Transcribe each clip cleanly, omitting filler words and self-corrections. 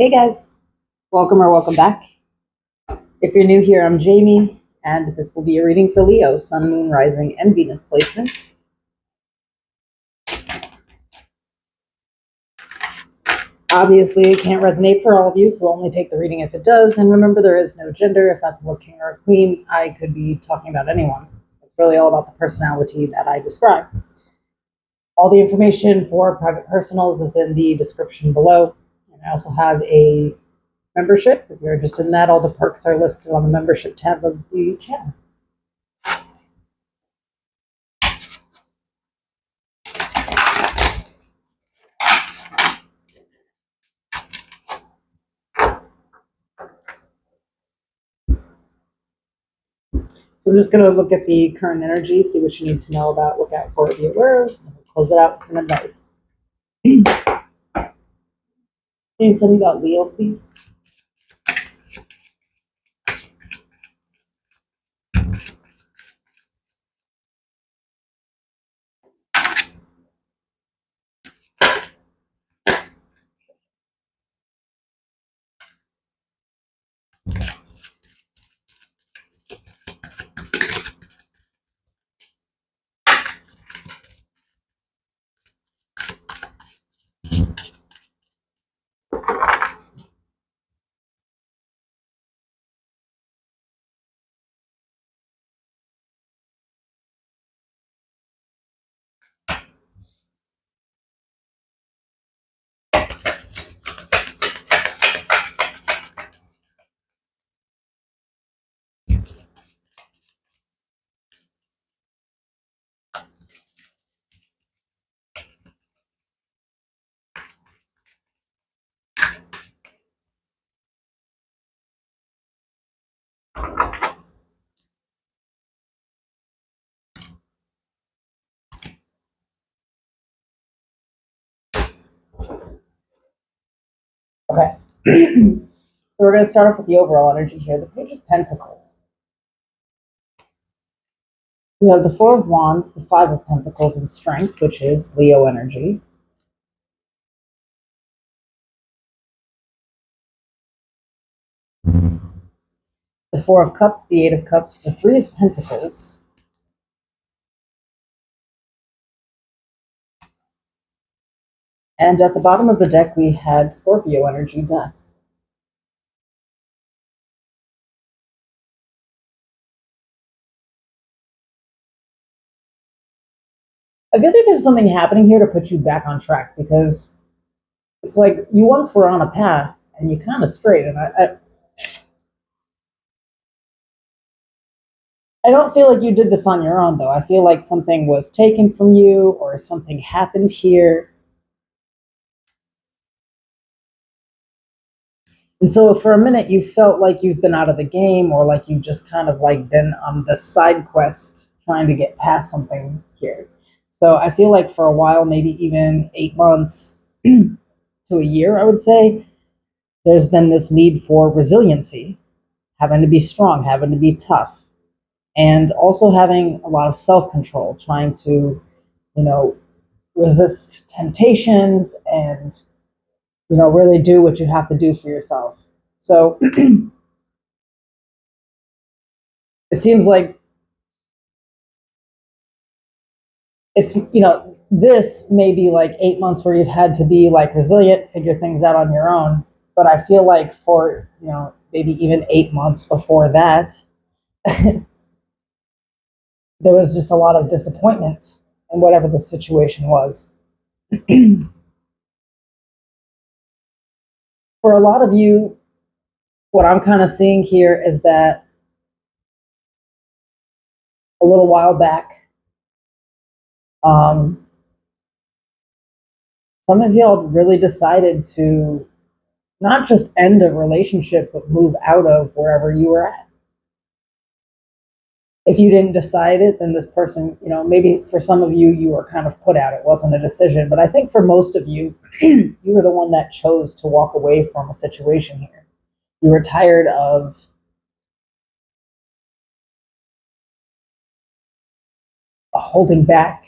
Hey guys, welcome or welcome back. If you're new here, I'm Jamie, and this will be a reading for Leo, Sun, Moon, Rising, and Venus placements. Obviously, it can't resonate for all of you, so only take the reading if it does. And remember, there is no gender. If I'm a king or a queen, I could be talking about anyone. It's really all about the personality that I describe. All the information for private personals is in the description below. And I also have a membership. If you're interested in that, all the perks are listed on the membership tab of the channel. So I'm just going to look at the current energy, see what you need to know about, look out for, be aware of, and we'll close it out with some advice. Can you tell me about Leo, please? Okay. So we're going to start off with the overall energy here. The Page of Pentacles. We have the Four of Wands, the Five of Pentacles, and Strength, which is Leo energy. The Four of Cups, the Eight of Cups, the Three of Pentacles, and at the bottom of the deck we had Scorpio energy, Death. I feel like there's something happening here to put you back on track, because it's like you once were on a path and you kind of strayed. And I don't feel like you did this on your own, though. I feel like something was taken from you or something happened here. And so for a minute, you felt like you've been out of the game, or like you've just kind of like been on this side quest trying to get past something here. So I feel like for a while, maybe even 8 months to a year, I would say, there's been this need for resiliency, having to be strong, having to be tough, and also having a lot of self-control, trying to, resist temptations and, really do what you have to do for yourself. So it seems like it's, this may be like 8 months where you've had to be like resilient, figure things out on your own. But I feel like for, maybe even 8 months before that, there was just a lot of disappointment in whatever the situation was. For a lot of you, what I'm kind of seeing here is that a little while back, um, some of y'all really decided to not just end a relationship, but move out of wherever you were at. If you didn't decide it, then this person, maybe for some of you, you were kind of put out. It wasn't a decision. But I think for most of you, you were the one that chose to walk away from a situation here. You were tired of holding back.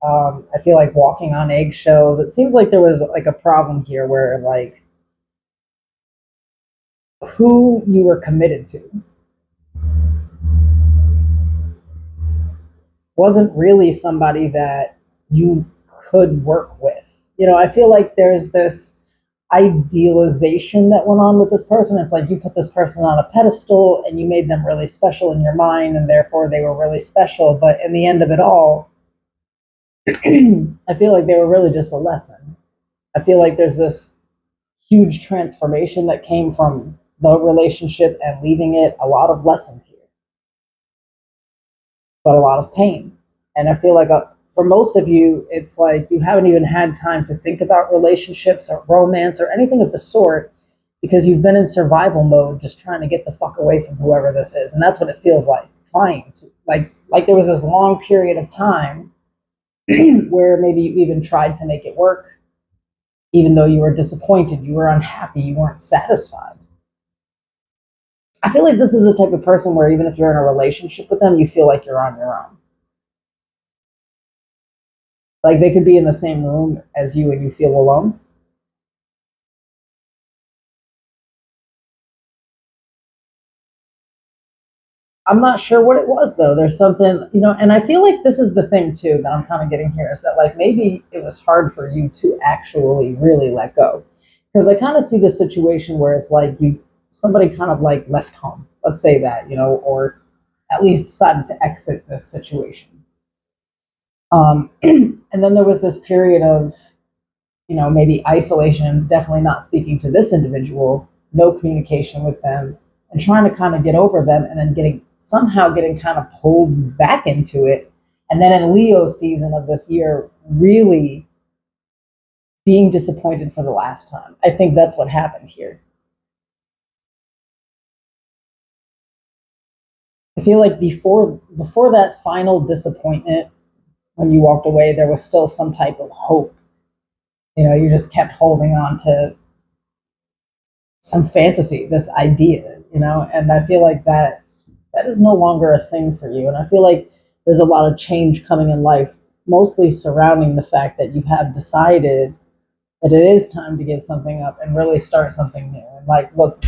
I feel like walking on eggshells. It seems like there was like a problem here where like who you were committed to wasn't really somebody that you could work with. I feel like there's this idealization that went on with this person. It's like you put this person on a pedestal and you made them really special in your mind, and therefore they were really special. But in the end of it all, I feel like they were really just a lesson. I feel like there's this huge transformation that came from the relationship and leaving it, a lot of lessons here, but a lot of pain. And I feel like for most of you, it's like you haven't even had time to think about relationships or romance or anything of the sort because you've been in survival mode, just trying to get the fuck away from whoever this is. And that's what it feels like, trying to, like there was this long period of time where maybe you even tried to make it work, even though you were disappointed, you were unhappy, you weren't satisfied. I feel like this is the type of person where even if you're in a relationship with them, you feel like you're on your own. Like they could be in the same room as you and you feel alone. I'm not sure what it was though. There's something, and I feel like this is the thing too that I'm kind of getting here is that like maybe it was hard for you to actually really let go. Because I kind of see this situation where it's like somebody kind of like left home, let's say that, or at least decided to exit this situation. And then there was this period of, maybe isolation, definitely not speaking to this individual, no communication with them, and trying to kind of get over them, and then getting kind of pulled back into it. And then in Leo season of this year, really being disappointed for the last time. I think that's what happened here. I feel like before that final disappointment, when you walked away, there was still some type of hope. You just kept holding on to some fantasy, this idea, and I feel like that is no longer a thing for you. And I feel like there's a lot of change coming in life, mostly surrounding the fact that you have decided that it is time to give something up and really start something new. And like, look,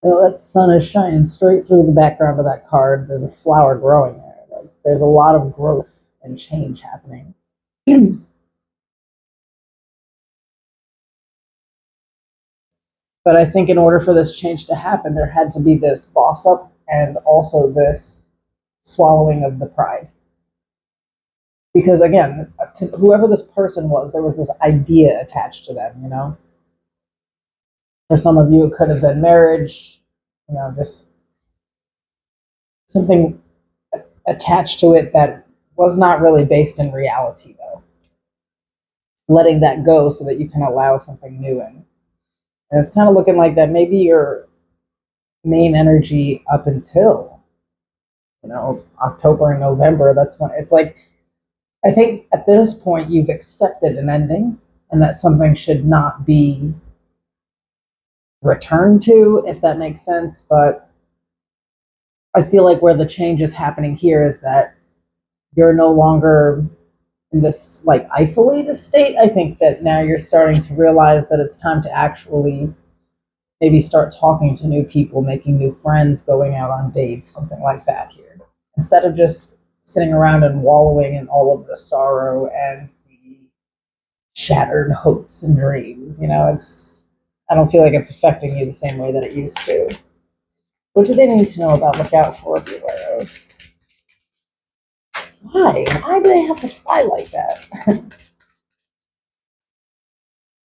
that sun is shining straight through the background of that card. There's a flower growing there. Like, there's a lot of growth and change happening. But I think in order for this change to happen, there had to be this boss up and also this swallowing of the pride. Because again, to whoever this person was, there was this idea attached to them. For some of you, it could have been marriage, just something attached to it that was not really based in reality, though. Letting that go so that you can allow something new in. And it's kind of looking like that maybe your main energy up until, October and November, that's when it's like, I think at this point you've accepted an ending and that something should not be returned to, if that makes sense. But I feel like where the change is happening here is that you're no longer in this like isolated state. I think that now you're starting to realize that it's time to actually maybe start talking to new people, making new friends, going out on dates, something like that here. Instead of just sitting around and wallowing in all of the sorrow and the shattered hopes and dreams. I don't feel like it's affecting you the same way that it used to. What do they need to know about, look out for, beware of? Why? Why do they have to fly like that?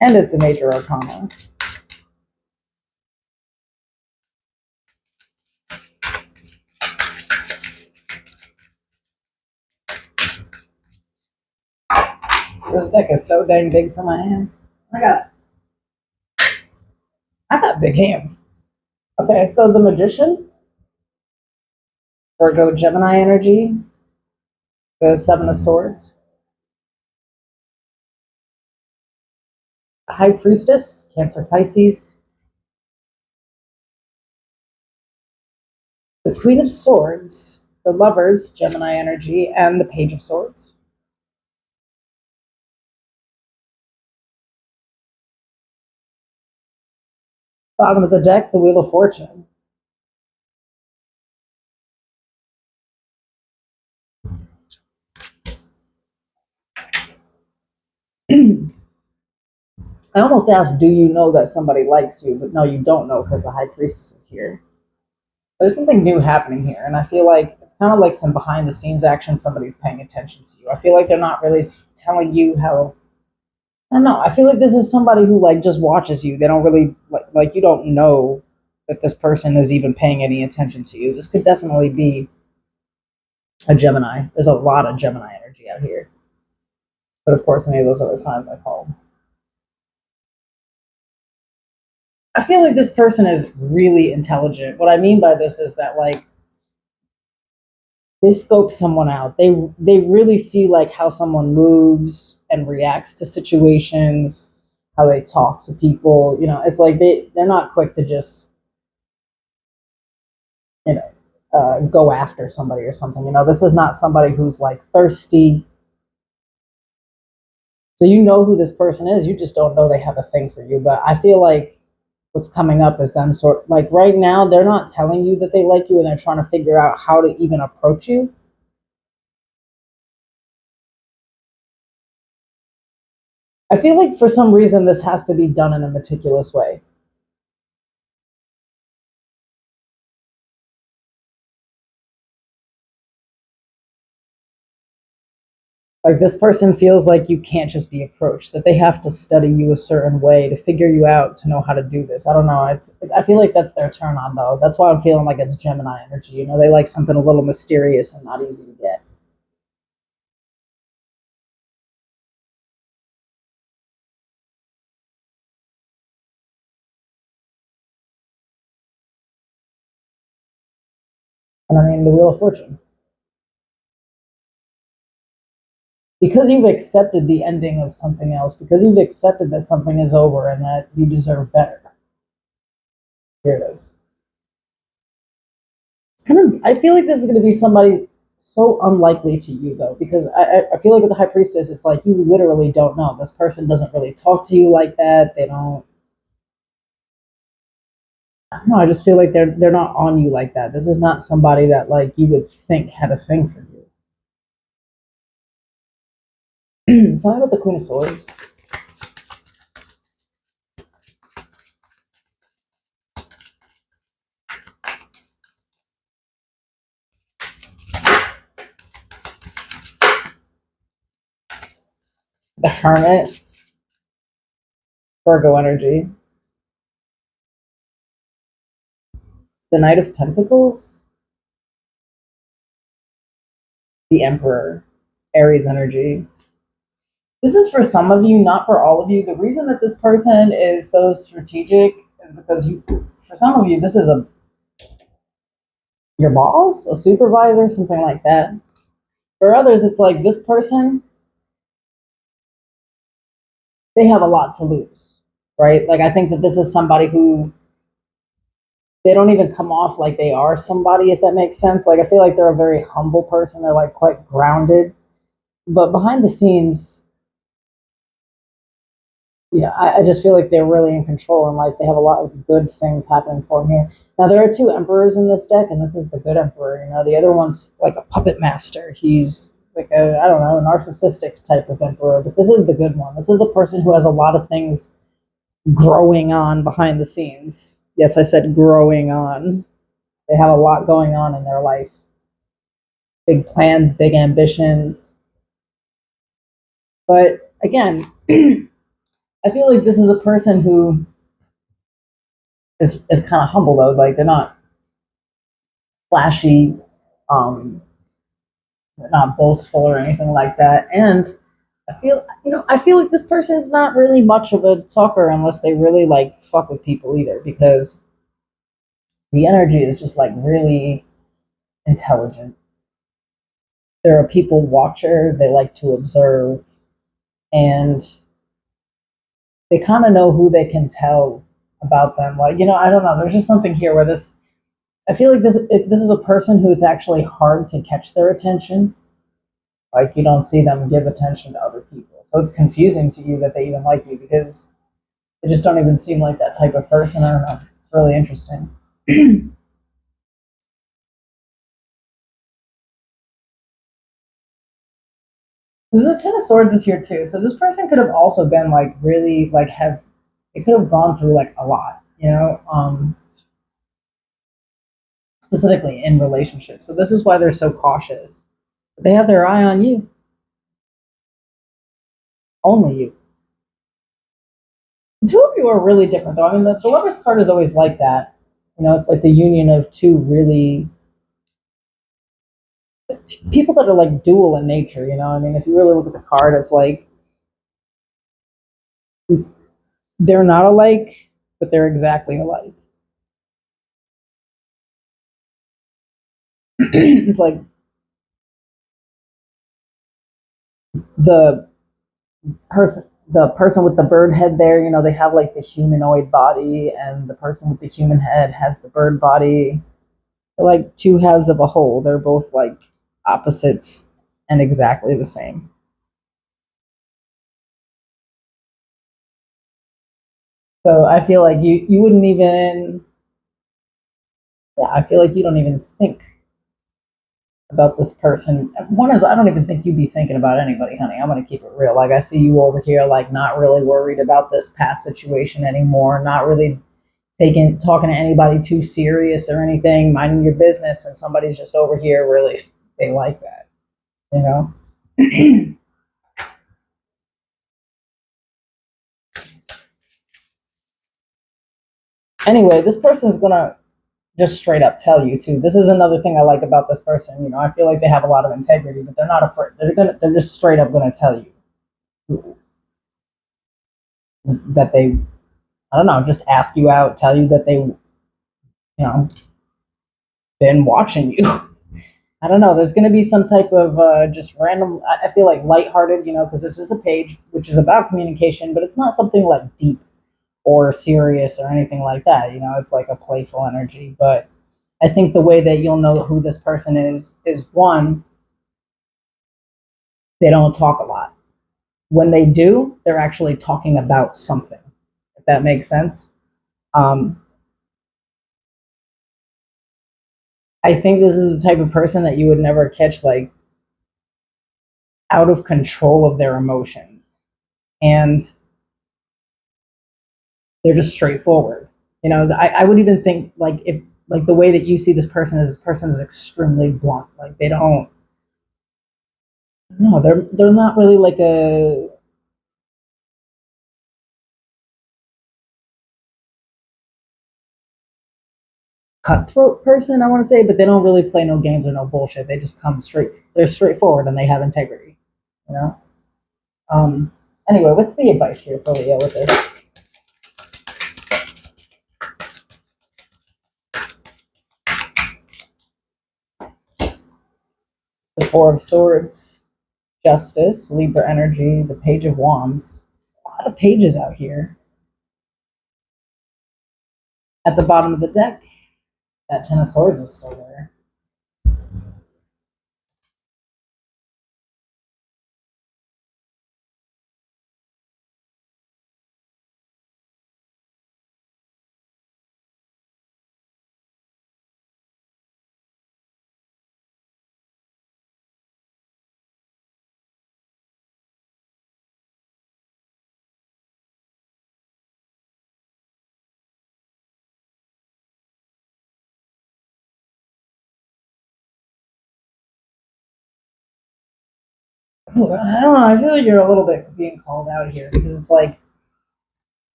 And it's a major arcana. This deck is so dang big for my hands. I got big hands. Okay, so the Magician, Virgo Gemini energy, the Seven of Swords, High Priestess, Cancer Pisces, the Queen of Swords, the Lovers, Gemini energy, and the Page of Swords. Bottom of the deck, the Wheel of Fortune. I almost asked, do you know that somebody likes you? But no, you don't know because the High Priestess is here. There's something new happening here, and I feel like it's kind of like some behind the scenes action. Somebody's paying attention to you. I feel like they're not really telling you how. I don't know. I feel like this is somebody who like just watches you. They don't really like you don't know that this person is even paying any attention to you. This could definitely be a Gemini. There's a lot of Gemini energy out here. But of course, any of those other signs I called. I feel like this person is really intelligent. What I mean by this is that like they scope someone out. They really see like how someone moves and reacts to situations, how they talk to people. You know, it's like they're not quick to just you know go after somebody or something. You know, this is not somebody who's like thirsty. So you know who this person is. You just don't know they have a thing for you. But I feel like what's coming up is them sort like right now they're not telling you that they like you and they're trying to figure out how to even approach you. I feel like for some reason this has to be done in a meticulous way. Like this person feels like you can't just be approached, that they have to study you a certain way to figure you out to know how to do this. I don't know. I feel like that's their turn on though. That's why I'm feeling like it's Gemini energy. You know, they like something a little mysterious and not easy to get. And I mean the Wheel of Fortune. Because you've accepted the ending of something else, because you've accepted that something is over and that you deserve better. Here it is. It's kind of. I feel like this is going to be somebody so unlikely to you though, because I feel like with the High Priestess, it's like you literally don't know. This person doesn't really talk to you like that. They don't. I don't know. I just feel like they're not on you like that. This is not somebody that like you would think had a thing for you. Tell me about the Queen of Swords. The Hermit, Virgo energy. The Knight of Pentacles, the Emperor, Aries energy. This is for some of you, not for all of you. The reason that this person is so strategic is because for some of you, this is a your boss, a supervisor, something like that. For others, it's like this person, they have a lot to lose, right? Like I think that this is somebody who they don't even come off like they are somebody, if that makes sense. Like I feel like they're a very humble person. They're like quite grounded, but behind the scenes, yeah, I just feel like they're really in control and like they have a lot of good things happening for them here. Now there are two emperors in this deck, and this is the good emperor. You know, the other one's like a puppet master. He's like a I don't know, a narcissistic type of emperor, but this is the good one. This is a person who has a lot of things growing on behind the scenes. Yes, I said growing on. They have a lot going on in their life. Big plans, big ambitions. But again, I feel like this is a person who is kind of humble though. Like they're not flashy, um, they're not boastful or anything like that. And I feel like this person is not really much of a talker unless they really like fuck with people either, because the energy is just like really intelligent. They're a people watcher. They like to observe, and they kind of know who they can tell about them. Like I don't know. There's just something here where this. I feel like this is a person who it's actually hard to catch their attention. Like you don't see them give attention to other people, so it's confusing to you that they even like you because they just don't even seem like that type of person. I don't know. It's really interesting. There's a Ten of Swords is here too. So this person could have also been like really like have it could have gone through like a lot, specifically in relationships. So this is why they're so cautious. They have their eye on you, only you. The two of you are really different, though. I mean, the Lover's card is always like that. It's like the union of two really people that are like dual in nature. I mean, if you really look at the card, it's like they're not alike, but they're exactly alike. It's like the person with the bird head there, they have like the humanoid body, and the person with the human head has the bird body. They're like two halves of a whole. They're both like opposites and exactly the same. So I feel like you wouldn't even, yeah, I feel like you don't even think about this person. One is I don't even think you'd be thinking about anybody, honey. I'm gonna keep it real. Like I see you over here, like not really worried about this past situation anymore, not really taking talking to anybody too serious or anything, minding your business, and somebody's just over here really they like that, you know. Anyway, this person is gonna just straight up tell you too. This is another thing I like about this person. I feel like they have a lot of integrity, but they're not afraid. They're just straight up gonna tell you that they, I don't know, just ask you out, tell you that they, been watching you. I don't know. There's going to be some type of just random. I feel like lighthearted, because this is a page which is about communication, but it's not something like deep or serious or anything like that. It's like a playful energy. But I think the way that you'll know who this person is one, they don't talk a lot. When they do, they're actually talking about something. If that makes sense. Um, I think this is the type of person that you would never catch like out of control of their emotions, and they're just straightforward. I would even think like if like the way that you see this person is extremely blunt. Like they don't, no, they're not really like a cutthroat person, I want to say, but they don't really play no games or no bullshit. They just come straight. They're straightforward and they have integrity. You know. Um. Anyway, what's the advice here for Leo with this? The Four of Swords, Justice, Libra energy, the Page of Wands. There's a lot of pages out here. At the bottom of the deck, that Ten of Swords is still there. I don't know. I feel like you're a little bit being called out here because it's like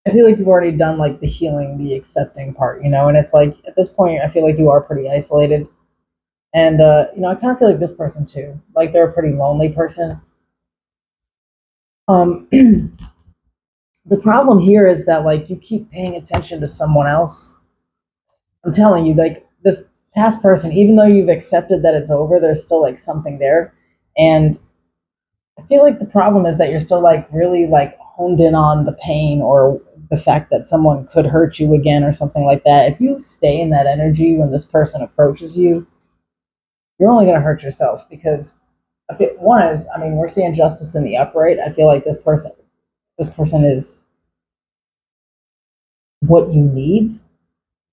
I feel like you've already done like the healing, the accepting part, and it's like at this point, I feel like you are pretty isolated, and I kind of feel like this person too. Like they're a pretty lonely person. The problem here is that like you keep paying attention to someone else. I'm telling you, like this past person, even though you've accepted that it's over, there's still like something there, and I feel like the problem is that you're still like really like honed in on the pain or the fact that someone could hurt you again or something like that. If you stay in that energy when this person approaches you, you're only going to hurt yourself because one is, I mean, we're seeing justice in the upright. I feel like this person is what you need.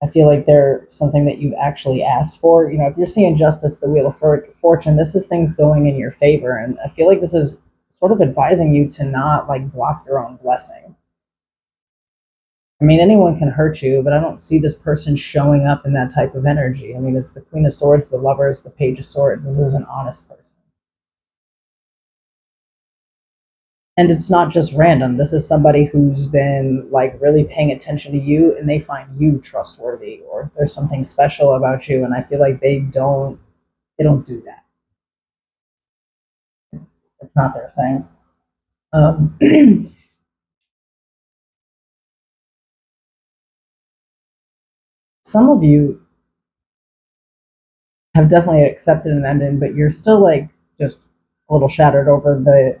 I feel like they're something that you've actually asked for. You know, if you're seeing justice, the wheel of fortune, this is things going in your favor. And I feel like this is sort of advising you to not like block your own blessing. I mean, anyone can hurt you, but I don't see this person showing up in that type of energy. I mean, it's the Queen of Swords, the Lovers, the Page of Swords. This is an honest person. And it's not just random. This is somebody who's been like really paying attention to you and they find you trustworthy or there's something special about you. And I feel like they don't do that. It's not their thing. Um, some of you have definitely accepted an ending, but you're still like just a little shattered over the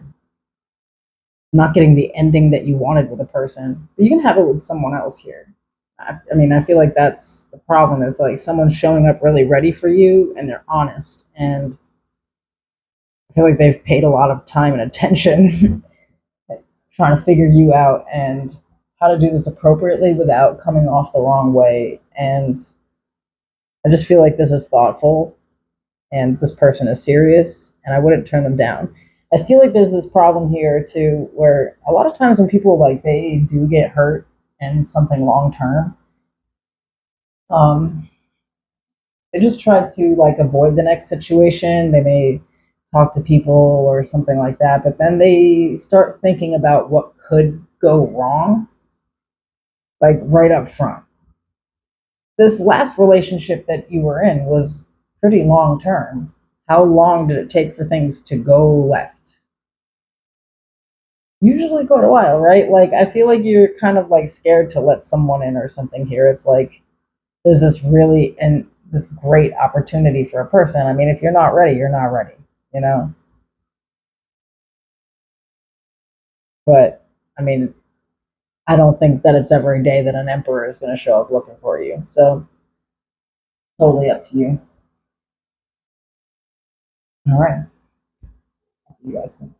not getting the ending that you wanted with a person. But you can have it with someone else here. I mean, I feel like that's the problem is like someone's showing up really ready for you and they're honest. And I feel like they've paid a lot of time and attention trying to figure you out and how to do this appropriately without coming off the wrong way. And I just feel like this is thoughtful and this person is serious and I wouldn't turn them down. I feel like there's this problem here too where a lot of times when people like they do get hurt in something long term, um, they just try to like avoid the next situation. They may talk to people or something like that, but then they start thinking about what could go wrong, like right up front. This last relationship that you were in was pretty long term. How long did it take for things to go left? Usually quite a while, right? Like I feel like you're kind of like scared to let someone in or something here. It's like there's this really and this great opportunity for a person. I mean, if you're not ready, you're not ready, you know? But I mean, I don't think that it's every day that an emperor is going to show up looking for you. So totally up to you. All right. I'll see you guys soon.